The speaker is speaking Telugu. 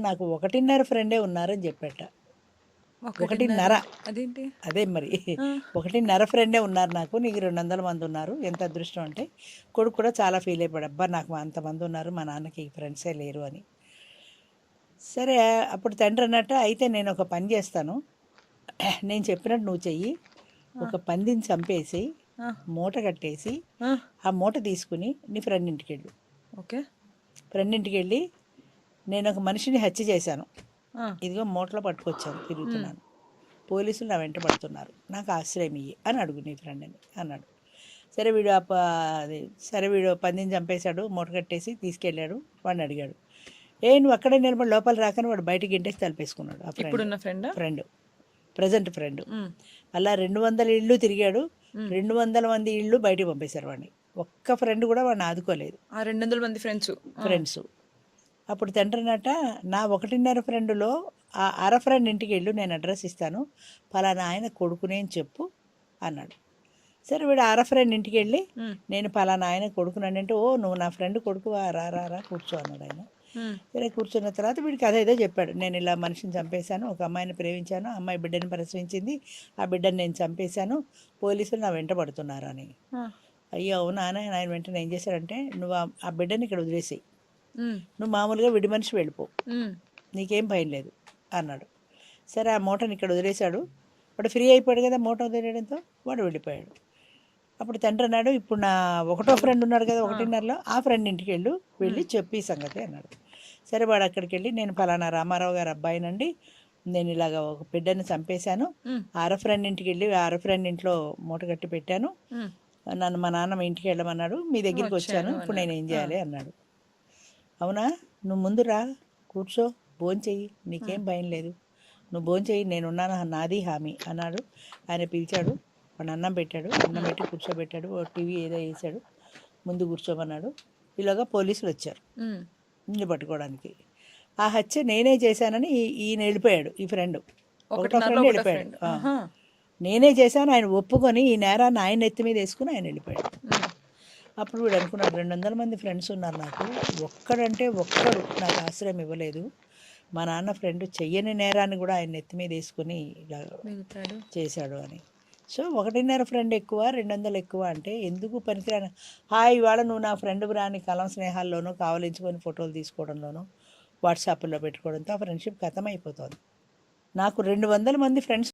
నాకు 1.5 ఫ్రెండే ఉన్నారని చెప్పేట. 1.5 అదేంటి? అదే మరి ఆ, 1.5 ఫ్రెండే ఉన్నారు నాకు, నీకు 200 మంది ఉన్నారు, ఎంత అదృష్టం అంటే. కొడుకు కూడా చాలా ఫీల్ అయిపోయాడు, అబ్బా నాకు అంతమంది ఉన్నారు, మా నాన్నకి ఫ్రెండ్సే లేరు అని. సరే అప్పుడు తండ్రి అన్నట్టు, అయితే నేను ఒక పని చేస్తాను, నేను చెప్పినట్టు నువ్వు చెయ్యి, ఒక పందిని చంపేసి ఆ, మూట కట్టేసి ఆ, ఆ మూట తీసుకుని నీ ఫ్రెండ్ ఇంటికి వెళ్ళు. ఓకే. ఫ్రెండ్ ఇంటికి వెళ్ళి, నేను ఒక మనిషిని హత్య చేశాను, ఆ, ఇదిగో మూటలో పట్టుకొచ్చాను, ఉమ్, తిరుగుతున్నాను, పోలీసులు నా వెంట పడుతున్నారు, నాకు ఆశ్రయం ఇయ్యి అని అడుగు నీ ఫ్రెండ్ అని అన్నాడు. సరే వీడు అది సరే వీడు పందిని చంపేశాడు, మూట కట్టేసి తీసుకెళ్ళాడు. వాడిని అడిగాడు, నువ్వు అక్కడే నిలబడి లోపల రాకని వాడు బయటికి గింటేసి తలిపేసుకున్నాడు. ఆ ఫ్రెండ్ ఇప్పుడున్న ఫ్రెండా? ఫ్రెండ్ ప్రజెంట్ ఫ్రెండ్ అలా 200 ఇళ్ళు తిరిగాడు, 200 మంది ఇళ్ళు బయటికి పంపేశారు వాడిని. ఒక్క ఫ్రెండ్ కూడా వాడిని ఆదుకోలేదు, ఆ 200 మంది ఫ్రెండ్స్. ఫ్రెండ్స్. అప్పుడు తండ్రినట, నా 1.5 ఫ్రెండ్లో ఆ అర ఫ్రెండ్ ఇంటికి వెళ్ళు, నేను అడ్రస్ ఇస్తాను, పలానా ఆయన కొడుకునే అని చెప్పు అన్నాడు. సరే వీడు అర ఫ్రెండ్ ఇంటికి వెళ్ళి, నేను పలానా ఆయన కొడుకునంటే, ఓ నువ్వు నా ఫ్రెండ్ కొడుకువా, రా రా రా కూర్చో అన్నాడు ఆయన. సరే కూర్చున్న తర్వాత వీడికి కథ ఏదో చెప్పాడు, నేను ఇలా మనిషిని చంపేశాను, ఒక అమ్మాయిని ప్రేమించాను, అమ్మాయి బిడ్డని ప్రసవించింది, ఆ బిడ్డని నేను చంపేశాను, పోలీసులు నా వెంట పడుతున్నారు అని. అయ్యో అవునా అని ఆయన వెంటనే ఏం చేశాడంటే, నువ్వు ఆ బిడ్డని ఇక్కడ వదిలేసేయి, నువ్వు మామూలుగా విడి మనిషి వెళ్ళిపో, నీకేం భయం లేదు అన్నాడు. సరే ఆ మూటని ఇక్కడ వదిలేశాడు. వాడు ఫ్రీ అయిపోయాడు కదా మూట వదిలేయడంతో, వాడు వెళ్ళిపోయాడు. అప్పుడు తండ్రి అన్నాడు, ఇప్పుడు నా ఒకటో ఫ్రెండ్ ఉన్నాడు కదా 1.5లో, ఆ ఫ్రెండ్ ఇంటికి వెళ్ళి చెప్పి ఈ సంగతి అన్నాడు. సరే వాడు అక్కడికి వెళ్ళి, నేను ఫలానా రామారావు గారు అబ్బాయినండి, నేను ఇలాగ ఒక బిడ్డని చంపేశాను, అర ఫ్రెండ్ ఇంటికి వెళ్ళి అర ఫ్రెండ్ ఇంట్లో మూట కట్టి పెట్టాను, నన్ను మా నాన్న మా ఇంటికి వెళ్ళమన్నాడు, మీ దగ్గరికి వచ్చాను, ఇప్పుడు నేను ఏం చేయాలి అన్నాడు. అవునా, నువ్వు ముందు రా, కూర్చో, భోంచెయ్యి, నీకేం భయం లేదు, నువ్వు భోంచెయ్యి, నేనున్నాను, నాది హామీ అన్నాడు. ఆయన పిలిచాడు, వాడు అన్నం పెట్టాడు, అన్నం పెట్టి కూర్చోబెట్టాడు, టీవీ ఏదో వేసాడు, ముందు కూర్చోమన్నాడు. ఈలోగా పోలీసులు వచ్చారు నిన్ను పట్టుకోవడానికి. ఆ హత్య నేనే చేశానని ఈయన వెళ్ళిపోయాడు, ఈ ఫ్రెండ్ ఒకటో ఫ్రెండ్ వెళ్ళిపోయాడు. నేనే చేశాను ఆయన ఒప్పుకొని, ఈ నేరాన్ని ఆయన ఎత్తి మీద వేసుకుని ఆయన వెళ్ళిపోయాడు. అప్పుడు వీడు అనుకున్నాడు, 200 మంది ఫ్రెండ్స్ ఉన్నారు నాకు, ఒక్కడంటే ఒక్కడు నాకు ఆశ్రయం ఇవ్వలేదు, మా నాన్న ఫ్రెండ్ చెయ్యని నేరాన్ని కూడా ఆయన నెత్తి మీద వేసుకుని ఇలా చేశాడు అని. సో 1.5 ఫ్రెండ్ ఎక్కువ, 200 ఎక్కువ అంటే ఎందుకు పనికిరాని. ఇవాళ నువ్వు నా ఫ్రెండ్ రాని కలం స్నేహాల్లోనూ కావలించుకొని ఫోటోలు తీసుకోవడంలోనూ వాట్సాప్లో పెట్టుకోవడంతో ఆ ఫ్రెండ్షిప్ ఖతం అయిపోతుంది. నాకు 200 మంది ఫ్రెండ్స్